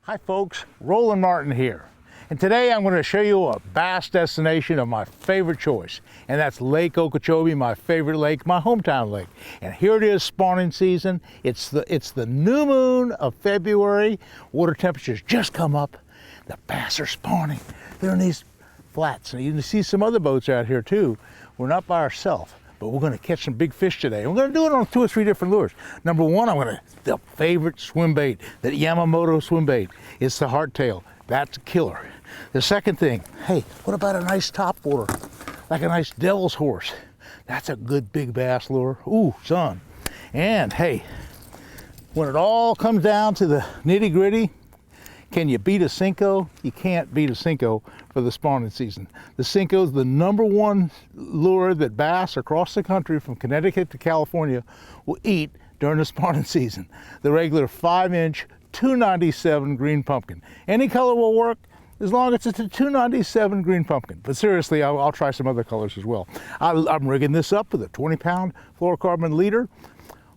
Hi folks, Roland Martin here. And today I'm going to show you a bass destination of my favorite choice. And that's Lake Okeechobee, my favorite lake, my hometown lake. And here it is, spawning season. It's the new moon of February. Water temperatures just come up. The bass are spawning. They're in these flats. And you can see some other boats out here too. We're not by ourselves, but we're going to catch some big fish today. And we're going to do it on 2 or 3 different lures. Number one, the favorite swim bait, that Yamamoto swim bait. It's the hardtail. That's a killer. The second thing, hey, what about a nice topwater, like a nice devil's horse? That's a good big bass lure. Ooh, son. And hey, when it all comes down to the nitty gritty, can you beat a senko? You can't beat a senko for the spawning season. The senko is the #1 lure that bass across the country from Connecticut to California will eat during the spawning season. The regular 5-inch 297 green pumpkin. Any color will work as long as it's a 297 green pumpkin. But seriously, I'll try some other colors as well. I'm rigging this up with a 20-pound fluorocarbon leader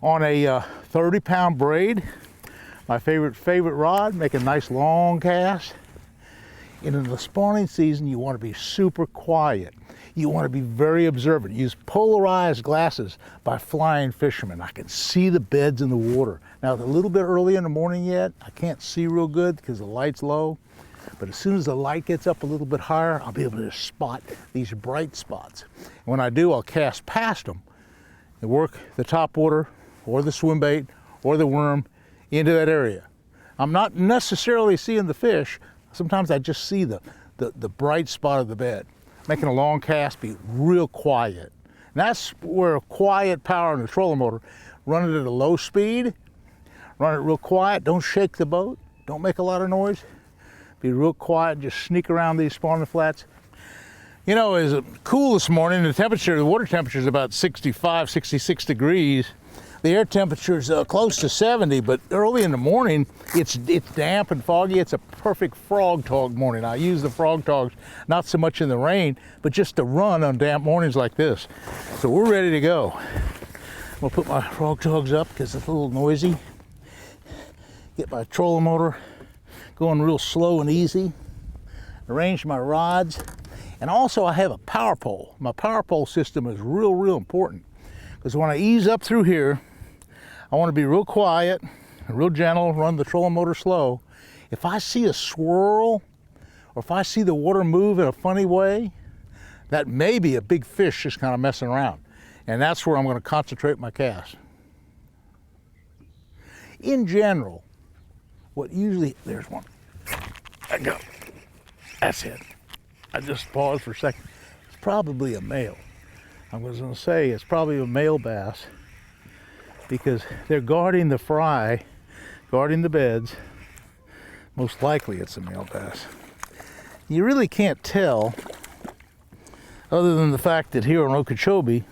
on a 30-pound braid. My favorite rod, make a nice long cast. And in the spawning season, you want to be super quiet. You want to be very observant. Use polarized glasses by flying fishermen. I can see the beds in the water. Now, it's a little bit early in the morning yet. I can't see real good because the light's low. But as soon as the light gets up a little bit higher, I'll be able to spot these bright spots. And when I do, I'll cast past them and work the topwater or the swim bait or the worm into that area. I'm not necessarily seeing the fish. Sometimes I just see the bright spot of the bed. Making a long cast, be real quiet. And that's where a quiet power in the trolling motor, run it at a low speed, run it real quiet, don't shake the boat, don't make a lot of noise. Be real quiet, just sneak around these spawning flats. You know, it's cool this morning. The water temperature is about 65, 66 degrees. The air temperature is close to 70, but early in the morning, it's damp and foggy. It's a perfect frog tog morning. I use the frog togs not so much in the rain, but just to run on damp mornings like this. So we're ready to go. I'm gonna put my frog togs up because it's a little noisy. Get my trolling motor going real slow and easy. Arrange my rods. And also I have a power pole. My power pole system is real important. Because when I ease up through here, I want to be real quiet, real gentle, run the trolling motor slow. If I see a swirl, or if I see the water move in a funny way, that may be a big fish just kind of messing around. And that's where I'm going to concentrate my cast. In general, there's one. I go. That's it. I just paused for a second. It's probably a male. I was going to say it's probably a male bass because they're guarding the fry, guarding the beds. Most likely it's a male bass. You really can't tell other than the fact that here in Okeechobee,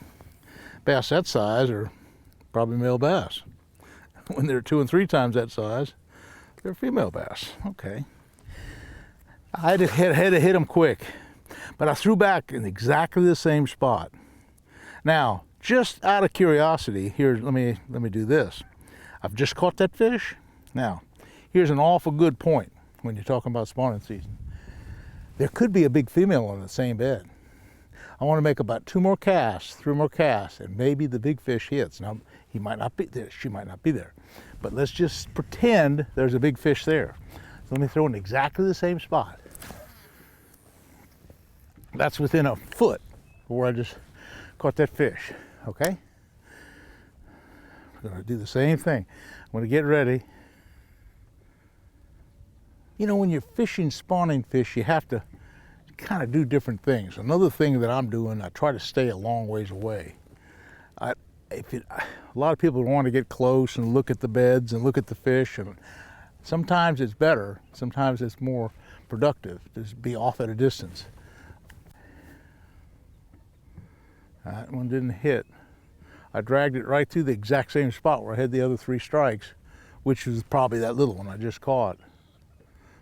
bass that size are probably male bass. When they're 2 and 3 times that size, they're female bass. Okay. I had to hit them quick, but I threw back in exactly the same spot. Now, just out of curiosity, here, let me do this. I've just caught that fish. Now, here's an awful good point when you're talking about spawning season. There could be a big female on the same bed. I want to make about 2 more casts, 3 more casts, and maybe the big fish hits. Now, he might not be there, she might not be there. But let's just pretend there's a big fish there. So let me throw in exactly the same spot. That's within a foot of where I just caught that fish, okay? We're gonna do the same thing. I'm gonna get ready. You know, when you're fishing spawning fish, you have to kind of do different things. Another thing that I'm doing, I try to stay a long ways away. A lot of people want to get close and look at the beds and look at the fish, and sometimes it's better, sometimes it's more productive to be off at a distance. That one didn't hit. I dragged it right through the exact same spot where I had the other 3 strikes, which was probably that little one I just caught.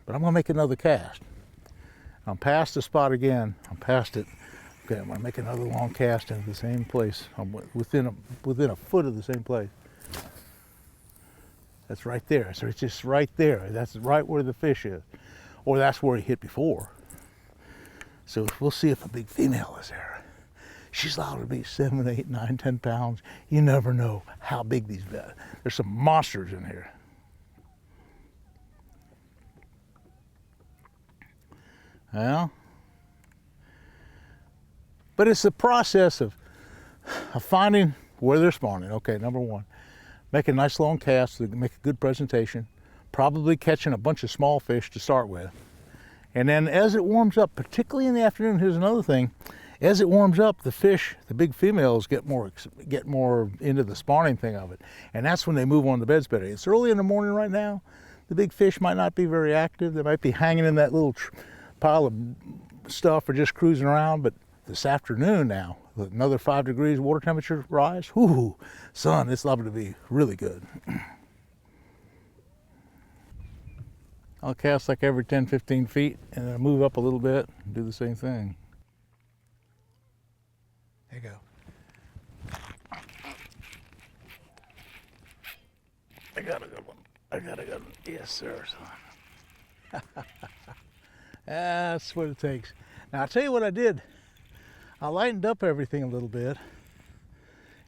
But I'm gonna make another cast. I'm past the spot again. I'm past it. Okay, I'm gonna make another long cast into the same place. I'm within a foot of the same place. That's right there. So it's just right there. That's right where the fish is. Or that's where he hit before. So we'll see if a big female is there. She's liable to be 7, 8, 9, 10 pounds. You never know how big these are. There's some monsters in here. Well, but it's the process of finding where they're spawning. Okay, number one, make a nice long cast to make a good presentation, probably catching a bunch of small fish to start with. And then as it warms up, particularly in the afternoon, here's another thing, as it warms up, the fish, the big females get more into the spawning thing of it. And that's when they move on the beds better. It's early in the morning right now. The big fish might not be very active. They might be hanging in that little pile of stuff or just cruising around. But this afternoon now, with another 5 degrees water temperature rise, whoo, sun, it's liable to be really good. I'll cast like every 10, 15 feet and then move up a little bit and do the same thing. There you go. I got a good one. I got a good one. Yes, sir, son. That's what it takes. Now, I'll tell you what I did. I lightened up everything a little bit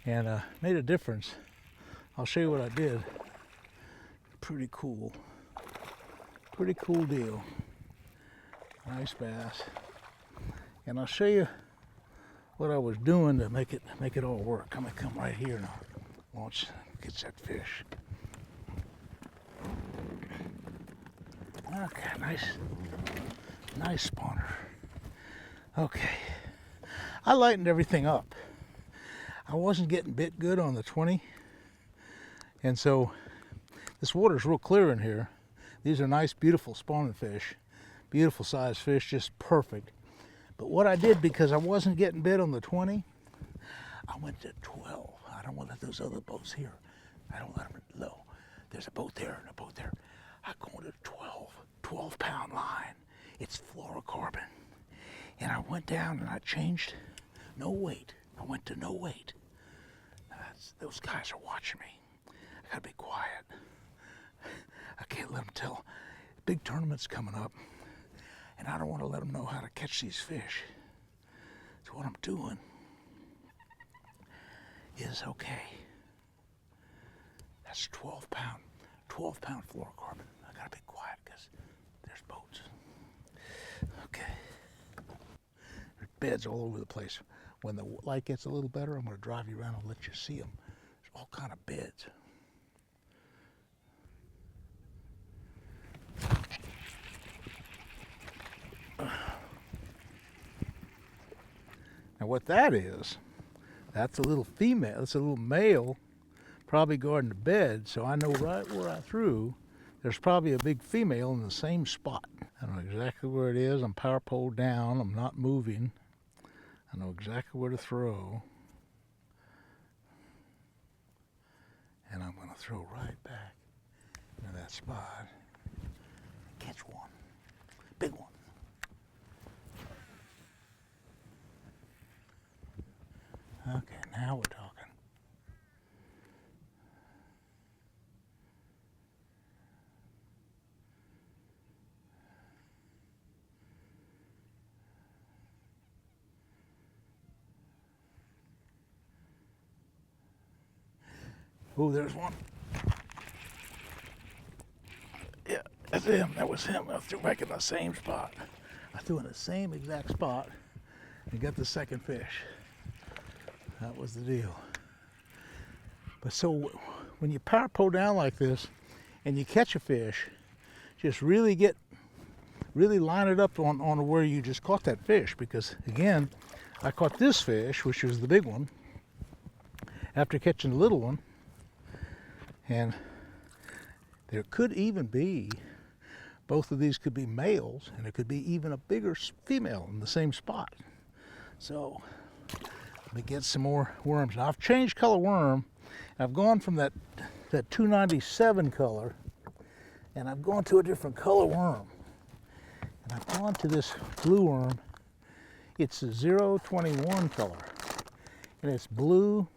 and made a difference. I'll show you what I did. Pretty cool. Pretty cool deal. Nice bass. And I'll show you what I was doing to make it all work. I'm gonna come right here and I'll launch, catch that fish. Okay, nice spawner. Okay, I lightened everything up. I wasn't getting bit good on the 20, and so this water's real clear in here. These are nice, beautiful spawning fish, beautiful sized fish, just perfect. But what I did, because I wasn't getting bit on the 20, I went to 12. I don't want to let those other boats here. I don't let them low. There's a boat there and a boat there. I go to 12 pound line. It's fluorocarbon. And I went down and I changed no weight. I went to no weight. Those guys are watching me. I gotta be quiet. I can't let them tell. Big tournament's coming up. And I don't want to let them know how to catch these fish. So what I'm doing is, okay, that's 12 pound fluorocarbon. I gotta be quiet because there's boats. Okay. There's beds all over the place. When the light gets a little better, I'm gonna drive you around and let you see them. There's all kind of beds. Now what that is, that's a little female, it's a little male, probably guarding the bed, so I know right where I threw, there's probably a big female in the same spot. I know exactly where it is, I'm power pole down, I'm not moving. I know exactly where to throw. And I'm gonna throw right back into that spot. Catch one, big one. Okay, now we're talking. Oh, there's one. Yeah, that's him. That was him. I threw back in the same spot. I threw in the same exact spot and got the second fish. That was the deal. But so when you power pole down like this and you catch a fish, just really line it up on where you just caught that fish, because again, I caught this fish, which was the big one, after catching the little one. And there could even be, both of these could be males, and there could be even a bigger female in the same spot. So let me get some more worms. Now I've changed color worm. I've gone from that 297 color, and I've gone to a different color worm. And I've gone to this blue worm. It's a 021 color, and it's blue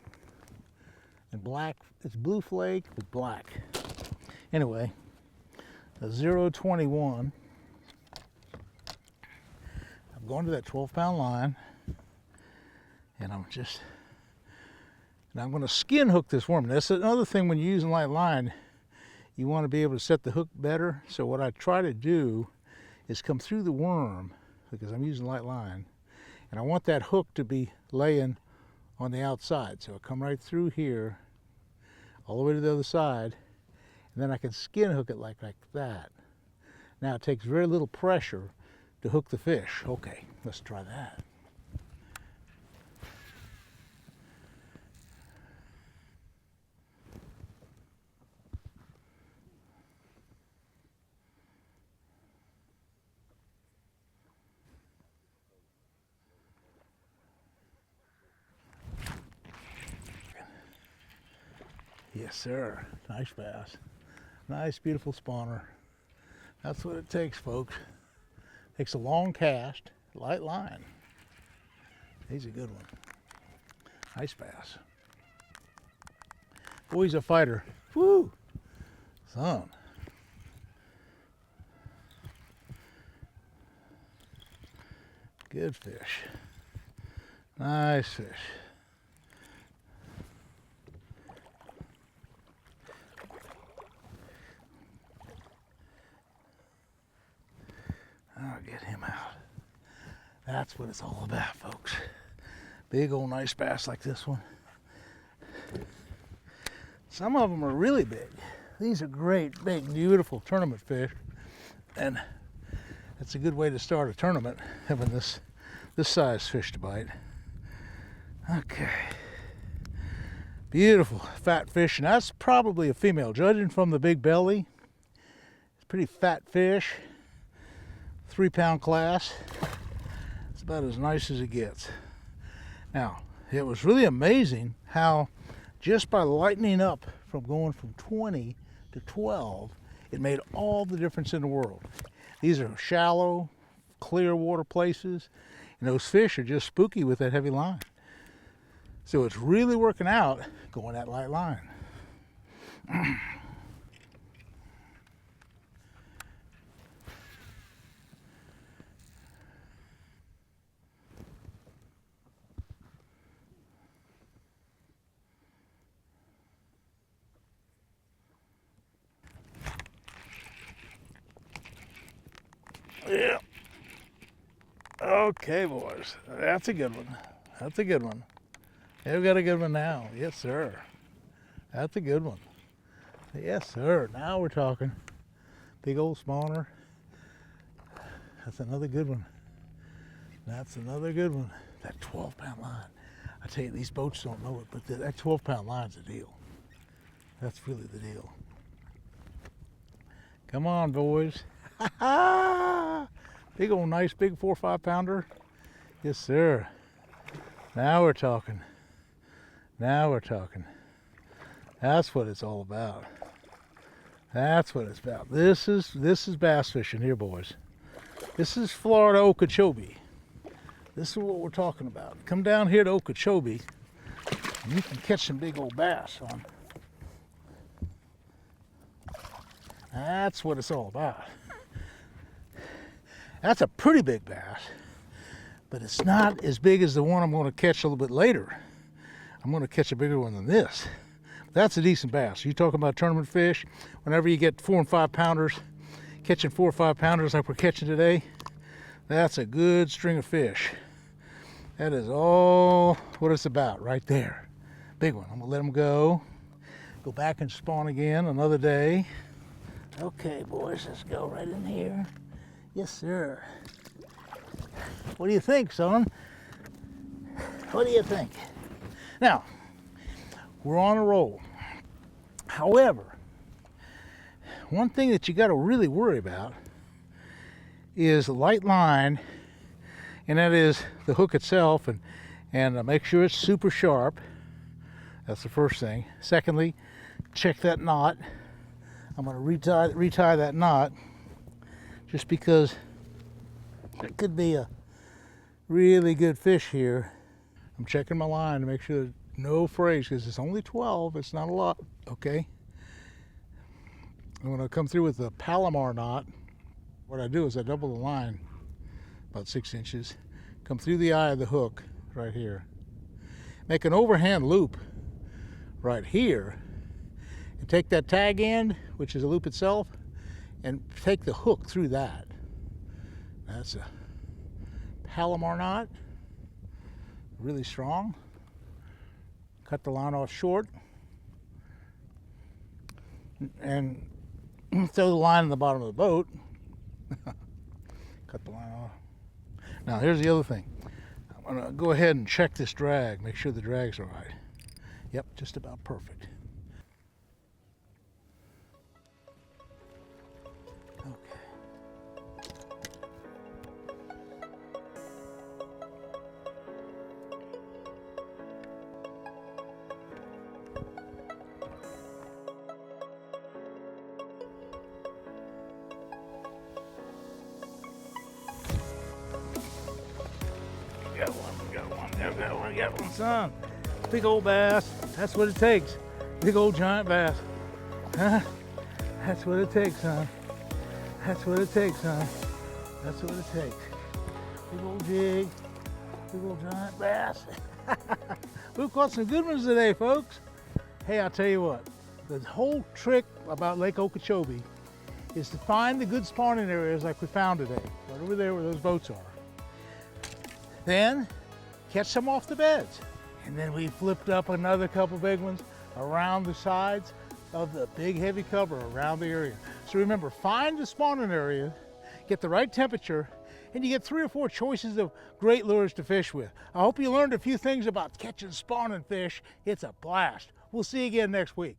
and black. It's blue flake with black. Anyway, a 0.21. I'm going to that 12-pound line, and I'm going to skin hook this worm. That's another thing when you're using light line. You want to be able to set the hook better. So what I try to do is come through the worm, because I'm using light line, and I want that hook to be laying on the outside. So I come right through here, all the way to the other side, and then I can skin hook it like that. Now it takes very little pressure to hook the fish. Okay, let's try that. Yes, sir. Nice bass. Nice, beautiful spawner. That's what it takes, folks. Takes a long cast, light line. He's a good one. Nice bass. Boy, he's a fighter. Woo! Son. Good fish. Nice fish. I'll get him out. That's what it's all about, folks. Big old nice bass like this one. Some of them are really big. These are great, big, beautiful tournament fish. And that's a good way to start a tournament, having this size fish to bite. Okay. Beautiful fat fish, and that's probably a female. Judging from the big belly, it's a pretty fat fish. 3-pound class. It's about as nice as it gets. Now, it was really amazing how just by lightening up from going from 20 to 12, it made all the difference in the world. These are shallow, clear water places, and those fish are just spooky with that heavy line. So it's really working out going that light line. Yeah. Okay, boys. That's a good one. That's a good one. Yeah, we got a good one now. Yes, sir. That's a good one. Yes, sir. Now we're talking. Big old spawner. That's another good one. That's another good one. That 12-pound line. I tell you, these boats don't know it, but that 12-pound line's a deal. That's really the deal. Come on, boys. Big old nice big 4 or 5 pounder. Yes, sir. Now we're talking. Now we're talking. That's what it's all about. That's what it's about. This is bass fishing here, boys. This is Florida Okeechobee. This is what we're talking about. Come down here to Okeechobee and you can catch some big old bass, son. That's what it's all about. That's a pretty big bass, but it's not as big as the one I'm going to catch a little bit later. I'm going to catch a bigger one than this. That's a decent bass. You talking about tournament fish, whenever you get 4 and 5 pounders, catching 4 or 5 pounders like we're catching today, that's a good string of fish. That is all what it's about right there. Big one. I'm going to let them go back and spawn again another day. Okay, boys, let's go right in here. Yes, sir. What do you think, son? What do you think? Now, we're on a roll. However, one thing that you got to really worry about is the light line, and that is the hook itself, and make sure it's super sharp. That's the first thing. Secondly, check that knot. I'm going to retie that knot, just because it could be a really good fish here. I'm checking my line to make sure there's no frays, because it's only 12. It's not a lot, okay? And when I come through with the Palomar knot, what I do is I double the line about 6 inches, come through the eye of the hook right here, make an overhand loop right here, and take that tag end, which is a loop itself, and take the hook through that. That's a Palomar knot, really strong. Cut the line off short and throw the line in the bottom of the boat. Cut the line off. Now here's the other thing. I'm gonna go ahead and check this drag, make sure the drag's all right. Yep, just about perfect. Okay. Got one, son. Big old bass. That's what it takes. Big old giant bass. Huh? That's what it takes, son. That's what it takes, son. That's what it takes. Big old jig. Big old giant bass. We've caught some good ones today, folks. Hey, I'll tell you what. The whole trick about Lake Okeechobee is to find the good spawning areas like we found today. Right over there where those boats are. Then catch some off the beds. And then we flipped up another couple big ones around the sides of the big heavy cover around the area. So remember, find the spawning area, get the right temperature, and you get 3 or 4 choices of great lures to fish with. I hope you learned a few things about catching spawning fish. It's a blast. We'll see you again next week.